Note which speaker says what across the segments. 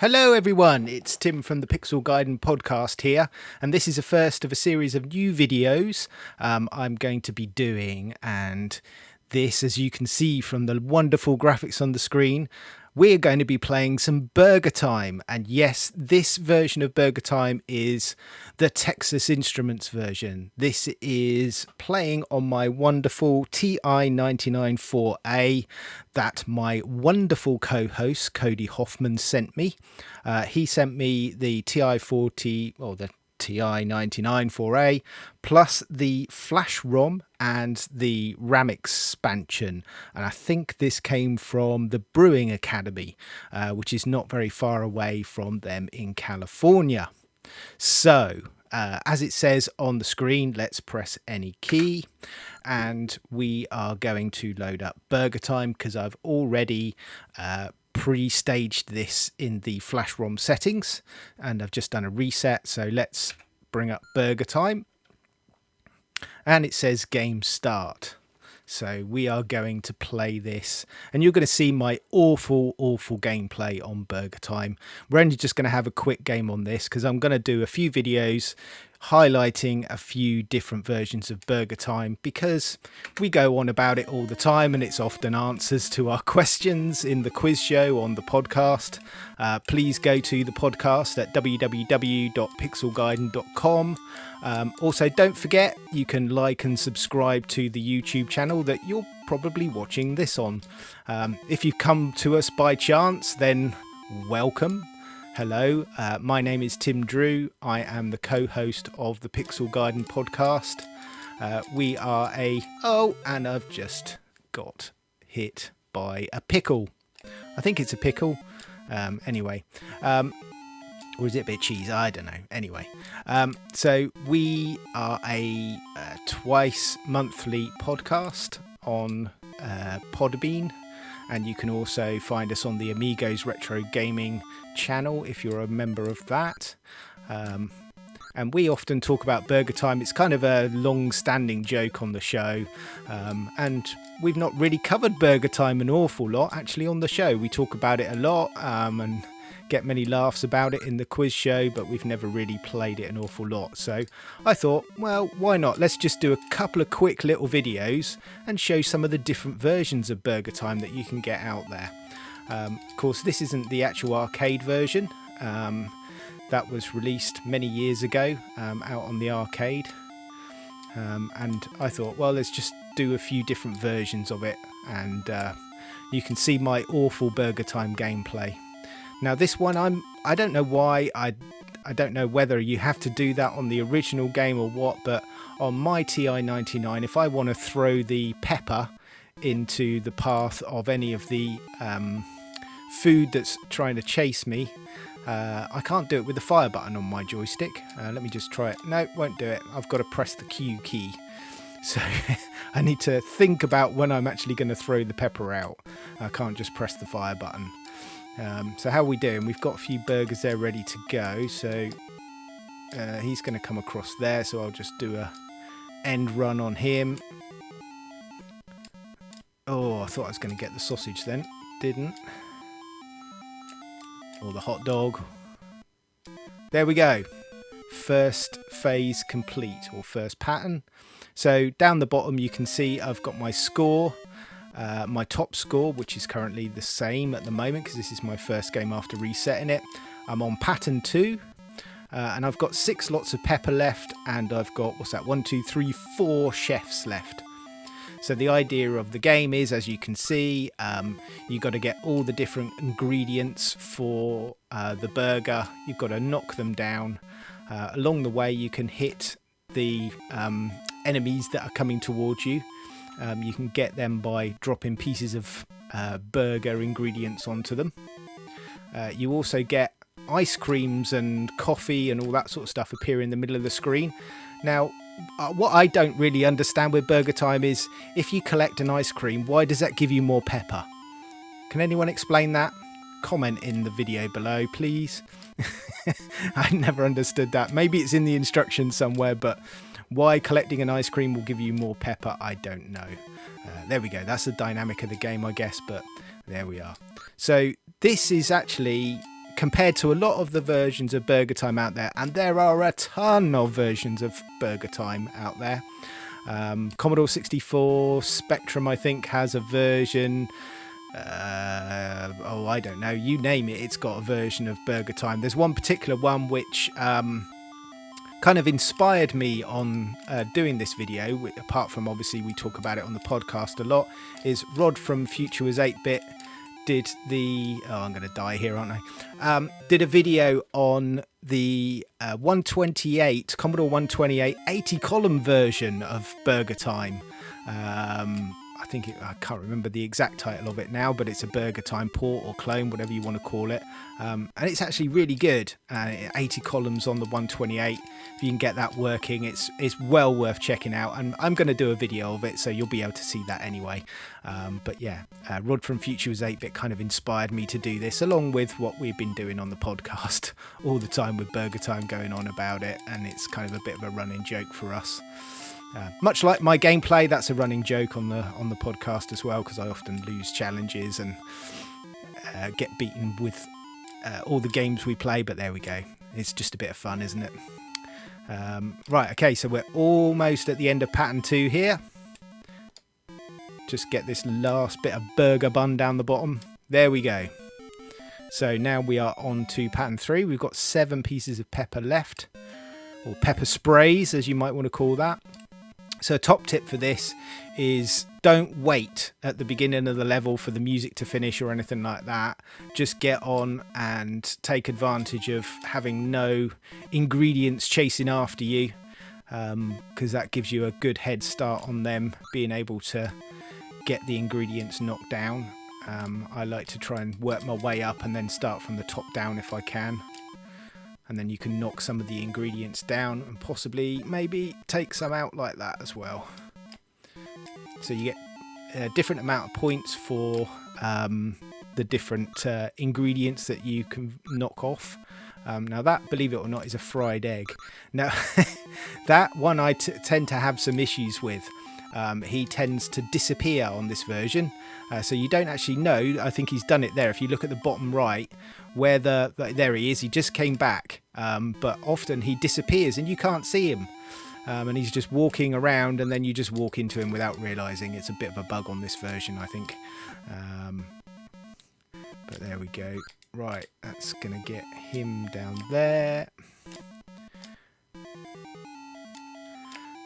Speaker 1: Hello everyone, it's Tim from the Pixel Gaiden Podcast here, and this is the first of a series of new videos I'm going to be doing. And this, as you can see from the wonderful graphics on the screen, we're going to be playing some BurgerTime. And yes, this version of BurgerTime is the Texas Instruments version. This is playing on my wonderful TI-99 4A that my wonderful co-host Cody Hoffman sent me. He sent me the TI-40, or the TI-99 4A, plus the flash ROM and the RAM expansion, and I think this came from the Brewing Academy, which is not very far away from them in California. So as it says on the screen, let's press any key and we are going to load up BurgerTime, because I've already pre-staged this in the flash ROM settings and I've just done a reset. So let's bring up BurgerTime and it says game start. So we are going to play this and you're going to see my awful gameplay on BurgerTime. We're only just going to have a quick game on this because I'm going to do a few videos highlighting a few different versions of BurgerTime, because we go on about it all the time and it's often answers to our questions in the quiz show on the podcast. Please go to the podcast at www.pixelgaiden.com. Also, don't forget, you can like and subscribe to the YouTube channel that you're probably watching this on. If you come to us by chance, then welcome. Hello, my name is Tim Drew. I am the co-host of the Pixel Gaiden Podcast. We are and I've just got hit by a pickle. I think it's a pickle. Anyway, or is it a bit of cheese? I don't know. Anyway, so we are a twice monthly podcast on Podbean, and you can also find us on the Amigos Retro Gaming channel if you're a member of that. And we often talk about BurgerTime. It's kind of a long-standing joke on the show, and we've not really covered BurgerTime an awful lot actually on the show. We talk about it a lot and get many laughs about it in the quiz show, but we've never really played it an awful lot. So I thought, well, why not? Let's just do a couple of quick little videos and show some of the different versions of BurgerTime that you can get out there. Of course, this isn't the actual arcade version. That was released many years ago out on the arcade. And I thought, well, let's just do a few different versions of it. And you can see my awful BurgerTime gameplay. Now, this one, I don't know why. I don't know whether you have to do that on the original game or what. But on my TI-99, if I want to throw the pepper into the path of any of the food that's trying to chase me, I can't do it with the fire button on my joystick. Let me just try it. No, won't do it. I've got to press the Q key. So I need to think about when I'm actually going to throw the pepper out. I can't just press the fire button. So how are we doing? We've got a few burgers there ready to go. So he's going to come across there. So I'll just do a end run on him. Oh, I thought I was going to get the sausage then. Didn't. Or the hot dog. There we go. First phase complete, or first pattern. So down the bottom you can see I've got my score, my top score, which is currently the same at the moment because this is my first game after resetting it. I'm on pattern 2. And I've got 6 lots of pepper left, and I've got, 4 chefs left. So the idea of the game is, as you can see, you've got to get all the different ingredients for the burger. You've got to knock them down. Along the way, you can hit the enemies that are coming towards you. You can get them by dropping pieces of burger ingredients onto them. You also get ice creams and coffee and all that sort of stuff appear in the middle of the screen. Now, what I don't really understand with BurgerTime is, if you collect an ice cream, why does that give you more pepper? Can anyone explain that? Comment in the video below, please. I never understood that. Maybe it's in the instructions somewhere, but why collecting an ice cream will give you more pepper, I don't know. There we go. That's the dynamic of the game, I guess, but there we are. So this is actually compared to a lot of the versions of BurgerTime out there, and there are a ton of versions of BurgerTime out there. Commodore 64, Spectrum, I think, has a version. I don't know, you name it, it's got a version of BurgerTime. There's one particular one which kind of inspired me on doing this video, apart from obviously we talk about it on the podcast a lot, is Rod from Future Was 8-Bit did the... Oh, I'm going to die here, aren't I? Did a video on the 128, Commodore 128 80-column version of BurgerTime. I can't remember the exact title of it now, but it's a BurgerTime port or clone, whatever you want to call it. And it's actually really good. 80 columns on the 128. If you can get that working, it's well worth checking out. And I'm going to do a video of it, so you'll be able to see that anyway. But yeah, Rod from Future Was 8-Bit kind of inspired me to do this, along with what we've been doing on the podcast all the time with BurgerTime, going on about it. And it's kind of a bit of a running joke for us. Much like my gameplay, that's a running joke on the podcast as well, because I often lose challenges and get beaten with all the games we play. But there we go. It's just a bit of fun, isn't it? Right, okay, so we're almost at the end of pattern 2 here. Just get this last bit of burger bun down the bottom. There we go. So now we are on to pattern 3. We've got 7 pieces of pepper left, or pepper sprays, as you might want to call that. So a top tip for this is don't wait at the beginning of the level for the music to finish or anything like that. Just get on and take advantage of having no ingredients chasing after you, because that gives you a good head start on them being able to get the ingredients knocked down. I like to try and work my way up and then start from the top down if I can. And then you can knock some of the ingredients down and possibly maybe take some out like that as well. So you get a different amount of points for the different ingredients that you can knock off. Now that, believe it or not, is a fried egg. Now that one I tend to have some issues with. He tends to disappear on this version, so you don't actually know. I think he's done it there. If you look at the bottom right, where there he is, he just came back, but often he disappears and you can't see him, and he's just walking around, and then you just walk into him without realizing. It's a bit of a bug on this version, I think, but there we go. Right, that's gonna get him down there.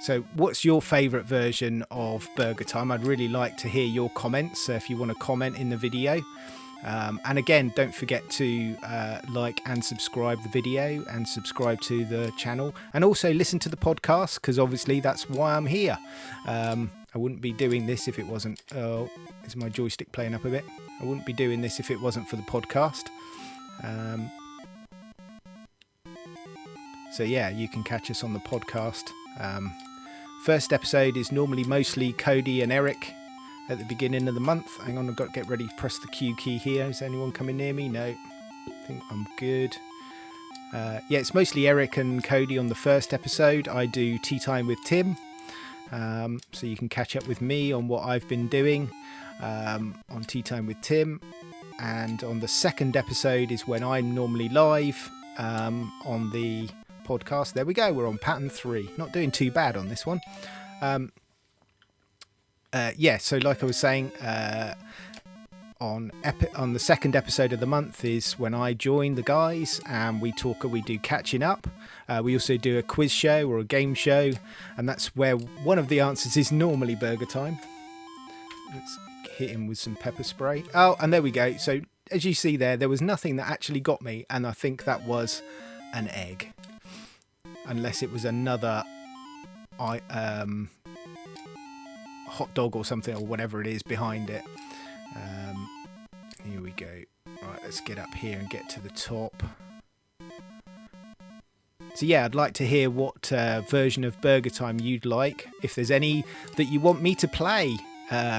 Speaker 1: So what's your favourite version of BurgerTime? I'd really like to hear your comments, so if you want to comment in the video. And again, don't forget to like and subscribe the video and subscribe to the channel. And also listen to the podcast, because obviously that's why I'm here. I wouldn't be doing this if it wasn't... Oh, is my joystick playing up a bit? I wouldn't be doing this if it wasn't for the podcast. So yeah, you can catch us on the podcast. First episode is normally mostly Cody and Eric at the beginning of the month. Hang on, I've got to get ready to press the Q key here. Is anyone coming near me? No, I think I'm good. Yeah, it's mostly Eric and Cody on the first episode. I do Tea Time with Tim, so you can catch up with me on what I've been doing on Tea Time with Tim. And on the second episode is when I'm normally live on the podcast. There we go, we're on pattern 3. Not doing too bad on this one. Yeah, so like I was saying, on the second episode of the month is when I join the guys and we do catching up. We also do a quiz show or a game show, and that's where one of the answers is normally BurgerTime. Let's hit him with some pepper spray. Oh, and there we go. So as you see there was nothing that actually got me, and I think that was an egg. Unless it was another hot dog or something, or whatever it is behind it. Here we go. Right, let's get up here and get to the top. So yeah, I'd like to hear what version of BurgerTime you'd like. If there's any that you want me to play,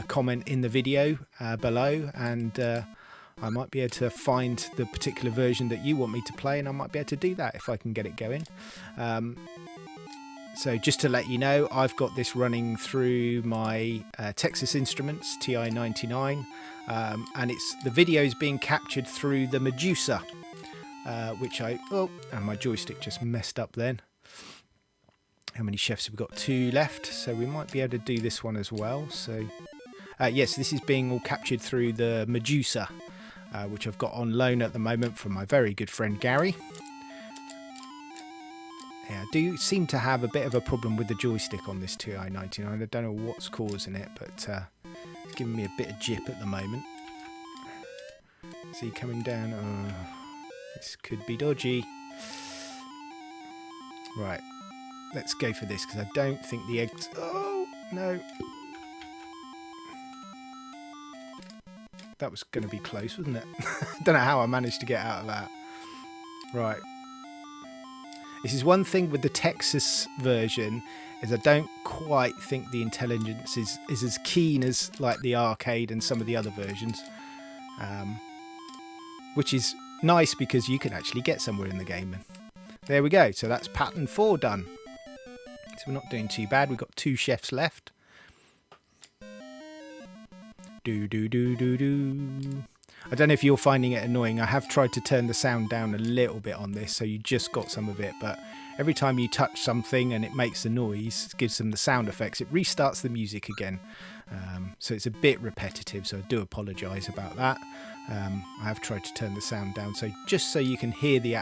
Speaker 1: comment in the video below, and I might be able to find the particular version that you want me to play, and I might be able to do that if I can get it going. So just to let you know, I've got this running through my Texas Instruments TI-99, and the video is being captured through the Medusa which and my joystick just messed up then. How many chefs have we got? 2 left, so we might be able to do this one as well. So yes, this is being all captured through the Medusa, which I've got on loan at the moment from my very good friend Gary. Yeah, I do seem to have a bit of a problem with the joystick on this TI-99. I don't know what's causing it, but it's giving me a bit of jip at the moment. See, coming down. Oh, this could be dodgy. Right, let's go for this, because I don't think the eggs... Oh, no. That was going to be close, wasn't it? Don't know how I managed to get out of that. Right. This is one thing with the Texas version, is I don't quite think the intelligence is as keen as like the arcade and some of the other versions. Which is nice because you can actually get somewhere in the game. And there we go. So that's pattern 4 done. So we're not doing too bad. We've got 2 chefs left. Do. I don't know if you're finding it annoying. I have tried to turn the sound down a little bit on this, so you just got some of it, but every time you touch something and it makes a noise, it gives them the sound effects, it restarts the music again. So it's a bit repetitive, so I do apologise about that. I have tried to turn the sound down, so just so you can hear the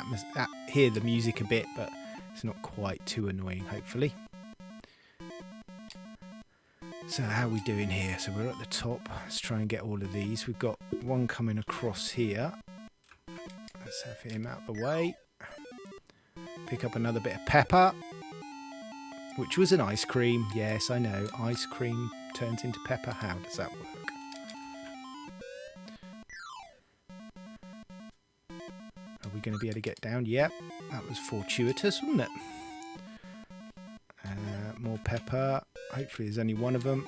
Speaker 1: hear the music a bit, but it's not quite too annoying, hopefully. So how are we doing here? So we're at the top. Let's try and get all of these. We've got one coming across here. Let's have him out of the way. Pick up another bit of pepper, which was an ice cream. Yes, I know. Ice cream turns into pepper. How does that work? Are we going to be able to get down? Yep. That was fortuitous, wasn't it? More pepper. Hopefully there's only one of them.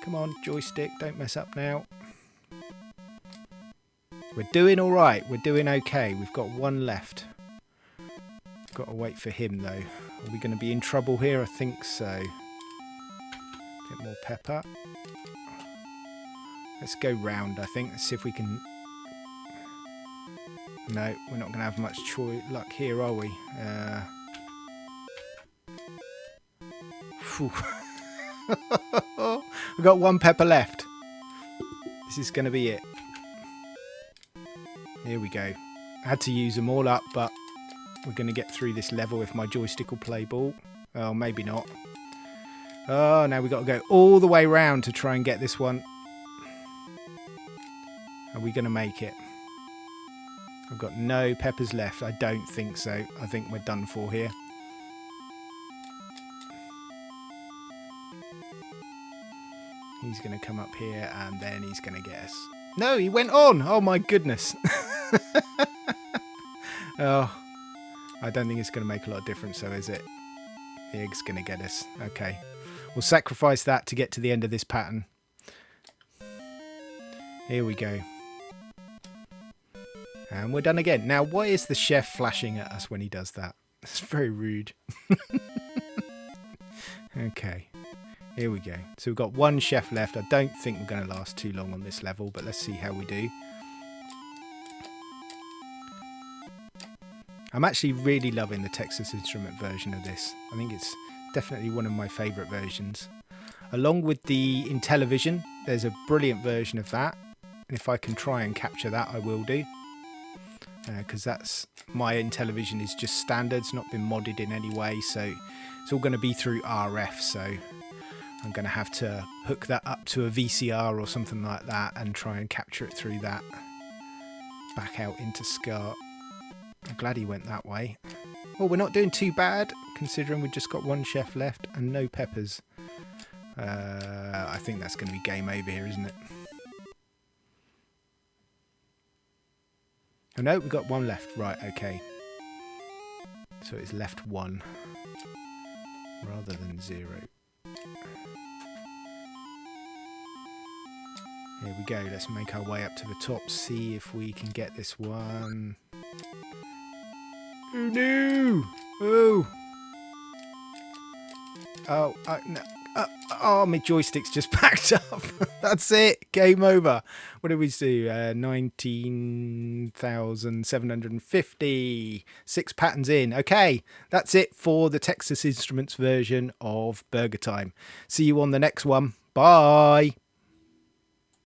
Speaker 1: Come on, joystick, don't mess up now. We're doing all right. We're doing okay. We've got one left. Got to wait for him, though. Are we going to be in trouble here? I think so. A bit more pepper. Let's go round, I think. Let's see if we can... No, we're not going to have much luck here, are we? We've got one pepper left. This is going to be it. Here we go. I had to use them all up, but we're going to get through this level if my joystick will play ball. Oh, maybe not. Oh, now we've got to go all the way round to try and get this one. Are we going to make it? I've got no peppers left. I don't think so. I think we're done for here. He's going to come up here and then he's going to get us. No, he went on. Oh, my goodness. Oh, I don't think it's going to make a lot of difference, so is it? The egg's going to get us. Okay. We'll sacrifice that to get to the end of this pattern. Here we go. And we're done again. Now, why is the chef flashing at us when he does that? It's very rude. Okay. Here we go. So we've got one chef left. I don't think we're going to last too long on this level, but let's see how we do. I'm actually really loving the Texas Instrument version of this. I think it's definitely one of my favourite versions. Along with the Intellivision, there's a brilliant version of that. And if I can try and capture that, I will do. Because that's my Intellivision is just standard. It's not been modded in any way. So it's all going to be through RF. So I'm going to have to hook that up to a VCR or something like that and try and capture it through that. Back out into SCART. I'm glad he went that way. Well, we're not doing too bad, considering we've just got one chef left and no peppers. I think that's going to be game over here, isn't it? Oh no, we've got one left. Right, okay. So it's left 1 rather than 0. Here we go. Let's make our way up to the top, see if we can get this one. Oh no! Oh! Oh, no. Oh, my joystick's just packed up. That's it. Game over. What did we do? 19,750. 6 patterns in. Okay, that's it for the Texas Instruments version of BurgerTime. See you on the next one. Bye.